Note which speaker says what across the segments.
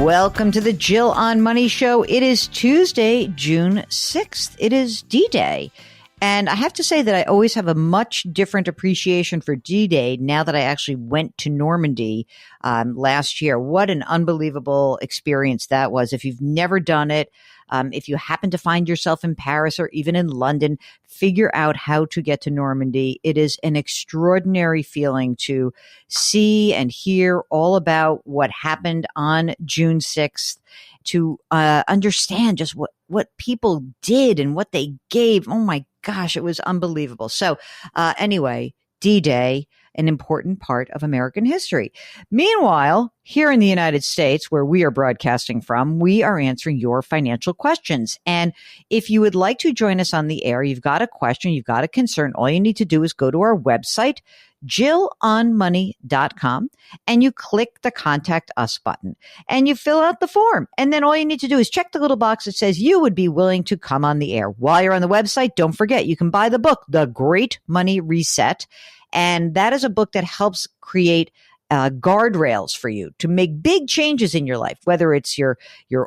Speaker 1: Welcome to the Jill on Money Show. It is Tuesday, June 6th. It is D-Day. And I have to say that I always have a much different appreciation for D-Day now that I actually went to Normandy last year. What an unbelievable experience that was. If you've never done it, if you happen to find yourself in Paris or even in London, figure out how to get to Normandy. It is an extraordinary feeling to see and hear all about what happened on June 6th, to understand just what people did and what they gave. Oh my gosh, it was unbelievable. So anyway, D-Day, an important part of American history. Meanwhile, here in the United States, where we are broadcasting from, we are answering your financial questions. And if you would like to join us on the air, you've got a question, you've got a concern, all you need to do is go to our website, JillOnMoney.com, and you click the Contact Us button and you fill out the form. And then all you need to do is check the little box that says you would be willing to come on the air. While you're on the website, don't forget, you can buy the book, The Great Money Reset. And that is a book that helps create guardrails for you to make big changes in your life, whether it's your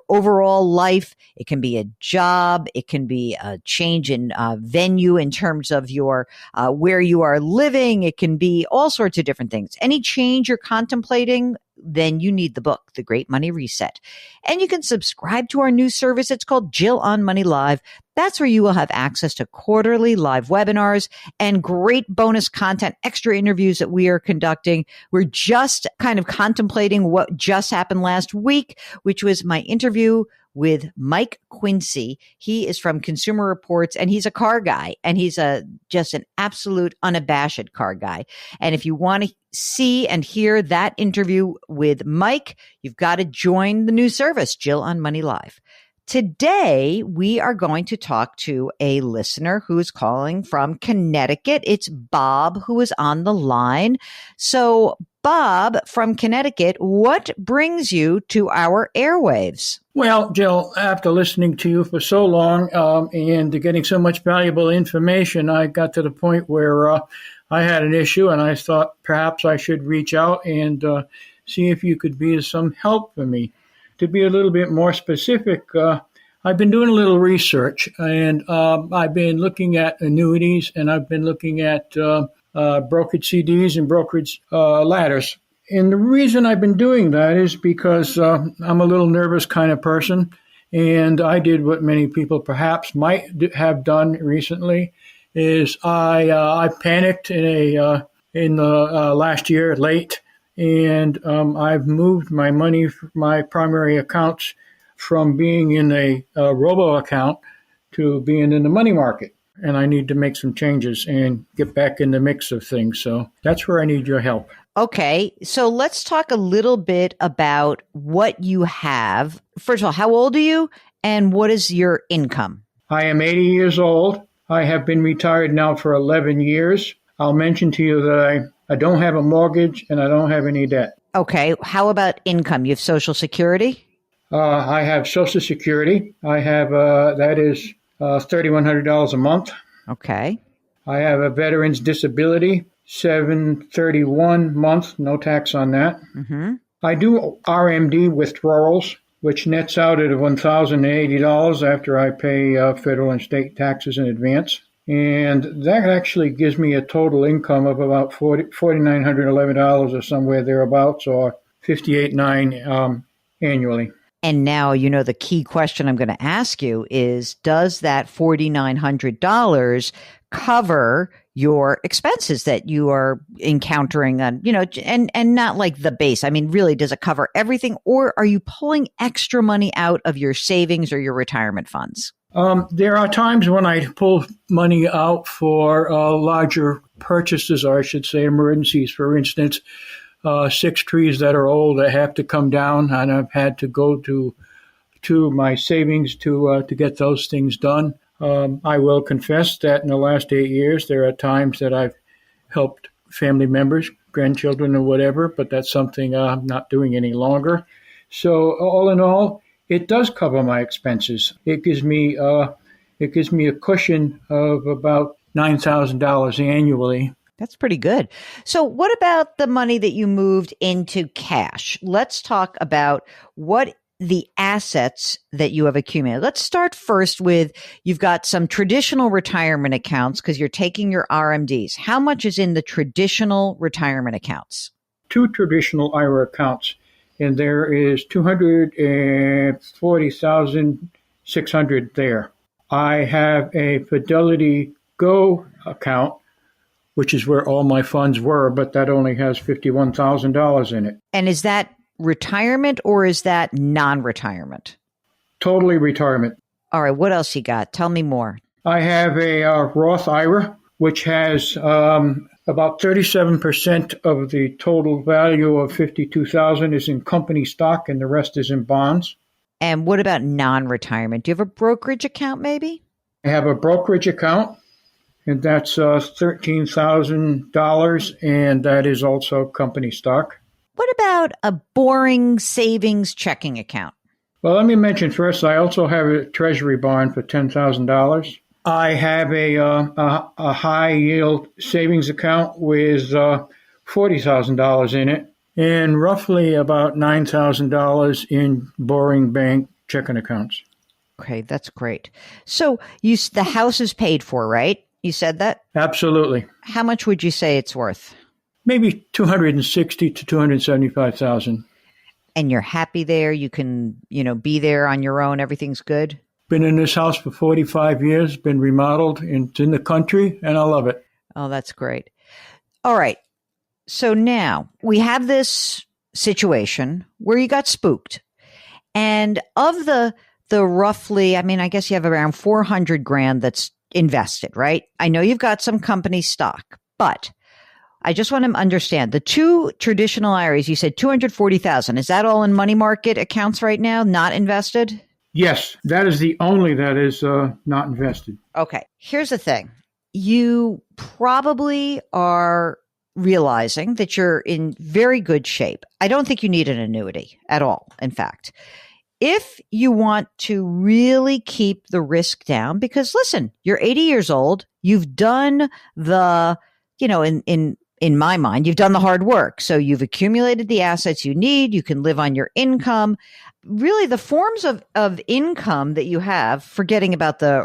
Speaker 1: overall life. It can be a job. It can be a change in venue in terms of your where you are living. It can be all sorts of different things. Any change you're contemplating, then you need the book, The Great Money Reset. And you can subscribe to our new service. It's called Jill on Money Live. That's where you will have access to quarterly live webinars and great bonus content, extra interviews that we are conducting. We're just kind of contemplating what just happened last week, which was my interview with Mike Quincy. He is from Consumer Reports, and he's a car guy, and he's just an absolute unabashed car guy. And if you want to see and hear that interview with Mike, you've got to join the new service, Jill on Money Live. Today, we are going to talk to a listener who is calling from Connecticut. It's Bob who is on the line. So, Bob from Connecticut, what brings you to our airwaves?
Speaker 2: Well, Jill, after listening to you for so long and getting so much valuable information, I got to the point where I had an issue, and I thought perhaps I should reach out and see if you could be of some help for me. To be a little bit more specific, I've been doing a little research, and I've been looking at annuities, and I've been looking at brokerage CDs and brokerage ladders. And the reason I've been doing that is because I'm a little nervous kind of person, and I did what many people perhaps might have done recently. Is I panicked in the last year late. And I've moved my money, my primary accounts, from being in a robo account to being in the money market. And I need to make some changes and get back in the mix of things. So that's where I need your help.
Speaker 1: Okay. So let's talk a little bit about what you have. First of all, how old are you and what is your income?
Speaker 2: I am 80 years old. I have been retired now for 11 years. I'll mention to you that I don't have a mortgage and I don't have any debt.
Speaker 1: Okay. How about income? You have Social Security?
Speaker 2: I have Social Security. I have, that is $3,100 a month.
Speaker 1: Okay.
Speaker 2: I have a veteran's disability, $731 a month, no tax on that.
Speaker 1: Mm-hmm.
Speaker 2: I do RMD withdrawals, which nets out at $1,080 after I pay federal and state taxes in advance. And that actually gives me a total income of about $4,911 or somewhere thereabouts, or $58,900 annually.
Speaker 1: And now, the key question I'm going to ask you is, does that $4,900 cover your expenses that you are encountering on, and not like the base? I mean, really, does it cover everything, or are you pulling extra money out of your savings or your retirement funds?
Speaker 2: There are times when I pull money out for larger purchases, or I should say emergencies. For instance, 6 trees that are old that have to come down, and I've had to go to my savings to get those things done. I will confess that in the last 8 years, there are times that I've helped family members, grandchildren or whatever, but that's something I'm not doing any longer. So all in all, it does cover my expenses. It gives me a cushion of about $9,000 annually
Speaker 1: That's pretty good. So what about the money that you moved into cash? Let's talk about what the assets that you have accumulated. Let's start first with you've got some traditional retirement accounts because you're taking your RMDs. How much is in the traditional retirement accounts?
Speaker 2: Two traditional IRA accounts, and there is 240,600 there. I have a Fidelity Go account, which is where all my funds were, but that only has $51,000 in it.
Speaker 1: And is that retirement or is that non-retirement?
Speaker 2: Totally retirement.
Speaker 1: All right. What else you got? Tell me more.
Speaker 2: I have a Roth IRA, which has about 37% of the total value of $52,000 is in company stock and the rest is in bonds.
Speaker 1: And what about non-retirement? Do you have a brokerage account maybe?
Speaker 2: I have a brokerage account, and that's $13,000, and that is also company stock.
Speaker 1: What about a boring savings checking account?
Speaker 2: Well, let me mention first, I also have a treasury bond for $10,000. I have a high yield savings account with $40,000 in it, and roughly about $9,000 in boring bank checking accounts.
Speaker 1: Okay, that's great. So the house is paid for, right? You said that?
Speaker 2: Absolutely.
Speaker 1: How much would you say it's worth?
Speaker 2: Maybe $260,000 to $275,000.
Speaker 1: And you're happy there? You can, be there on your own. Everything's good?
Speaker 2: Been in this house for 45 years, been remodeled, and it's in the country, and I love it.
Speaker 1: Oh, that's great. All right. So now we have this situation where you got spooked. And of the roughly, I guess you have around 400 grand that's invested, right? I know you've got some company stock, but I just want to understand the two traditional IRAs. You said 240,000. Is that all in money market accounts right now, not invested?
Speaker 2: Yes, that is the only that is not invested.
Speaker 1: Okay. Here's the thing. You probably are realizing that you're in very good shape. I don't think you need an annuity at all. In fact, if you want to really keep the risk down, because listen, you're 80 years old, you've done the, in my mind, you've done the hard work. So you've accumulated the assets you need. You can live on your income. Really, the forms of income that you have, forgetting about the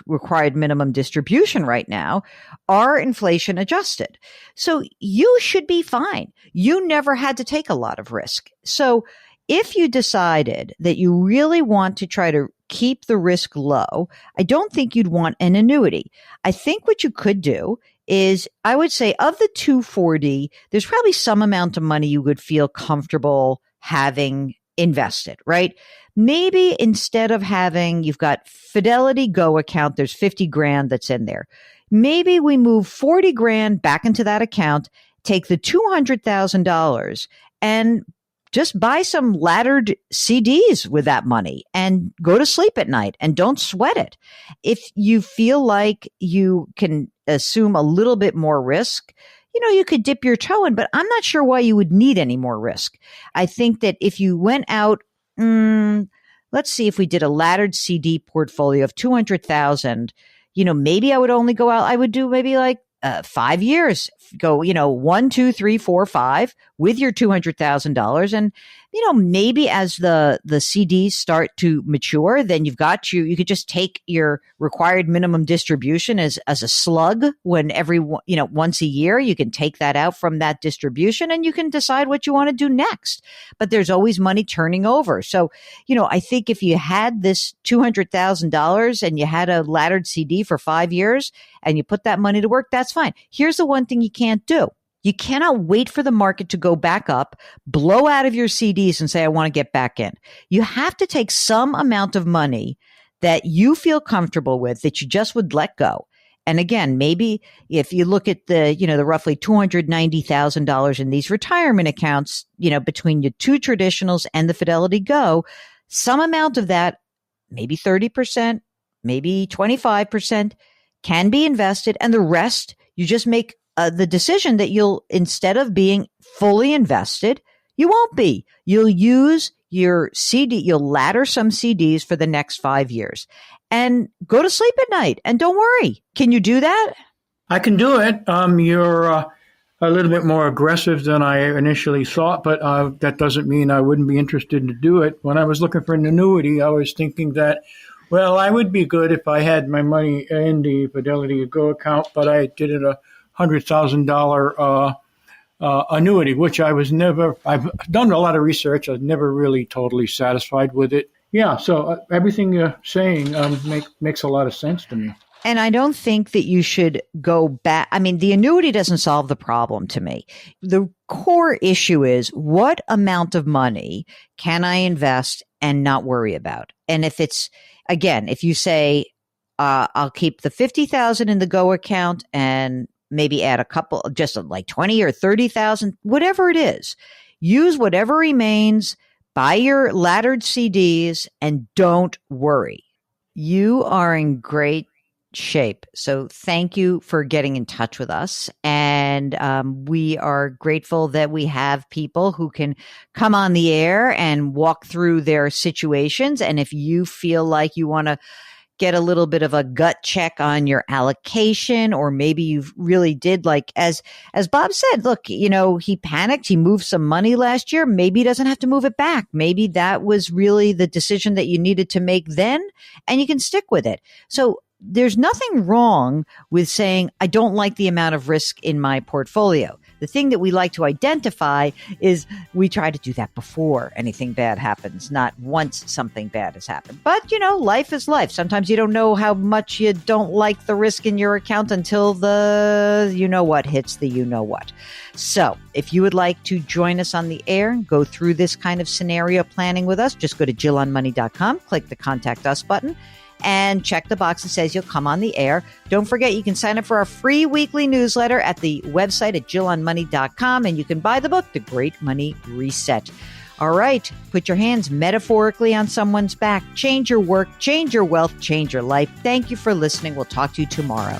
Speaker 1: required minimum distribution right now, are inflation adjusted. So you should be fine. You never had to take a lot of risk. So if you decided that you really want to try to keep the risk low, I don't think you'd want an annuity. I think what you could do is, I would say of the 240, there's probably some amount of money you would feel comfortable having invested, right? Maybe instead of you've got Fidelity Go account, there's 50 grand that's in there. Maybe we move 40 grand back into that account, take the $200,000 and just buy some laddered CDs with that money and go to sleep at night and don't sweat it. If you feel like you can assume a little bit more risk, you could dip your toe in, but I'm not sure why you would need any more risk. I think that if you went out, let's see if we did a laddered CD portfolio of 200,000, maybe I would only go out, I would do maybe like 5 years, go, 1, 2, 3, 4, 5 with your $200,000. And, maybe as the CDs start to mature, then you could just take your required minimum distribution as a slug when once a year, you can take that out from that distribution and you can decide what you want to do next. But there's always money turning over. So, I think if you had this $200,000 and you had a laddered CD for 5 years and you put that money to work, that's fine. Here's the one thing you can't do. You cannot wait for the market to go back up, blow out of your CDs and say, I want to get back in. You have to take some amount of money that you feel comfortable with, that you just would let go. And again, maybe if you look at the roughly $290,000 in these retirement accounts, between your two traditionals and the Fidelity Go, some amount of that, maybe 30%, maybe 25%, can be invested. And the rest, you just make the decision that instead of being fully invested, you won't be. You'll use your CD, you'll ladder some CDs for the next 5 years and go to sleep at night and don't worry. Can you do that?
Speaker 2: I can do it. You're a little bit more aggressive than I initially thought, but that doesn't mean I wouldn't be interested to do it. When I was looking for an annuity, I was thinking that, well, I would be good if I had my money in the Fidelity Go account, but I did it $100,000 annuity, which I've done a lot of research. I was never really totally satisfied with it. Yeah, so everything you're saying makes a lot of sense to me.
Speaker 1: And I don't think that you should go back. I mean, the annuity doesn't solve the problem to me. The core issue is, what amount of money can I invest and not worry about? And if it's, again, if you say, I'll keep the 50,000 in the Go account and maybe add a couple, just like 20 or 30,000, whatever it is, use whatever remains, buy your laddered CDs, and don't worry. You are in great shape. So thank you for getting in touch with us. And we are grateful that we have people who can come on the air and walk through their situations. And if you feel like you want to get a little bit of a gut check on your allocation, or maybe you really did, like as Bob said, look, he panicked, he moved some money last year. Maybe he doesn't have to move it back. Maybe that was really the decision that you needed to make then, and you can stick with it. So there's nothing wrong with saying, I don't like the amount of risk in my portfolio. The thing that we like to identify is we try to do that before anything bad happens, not once something bad has happened. But, life is life. Sometimes you don't know how much you don't like the risk in your account until the you-know-what hits the you-know-what. So if you would like to join us on the air and go through this kind of scenario planning with us, just go to JillOnMoney.com, click the Contact Us button, and check the box that says you'll come on the air. Don't forget, you can sign up for our free weekly newsletter at the website at JillOnMoney.com, and you can buy the book, The Great Money Reset. All right, put your hands metaphorically on someone's back. Change your work, change your wealth, change your life. Thank you for listening. We'll talk to you tomorrow.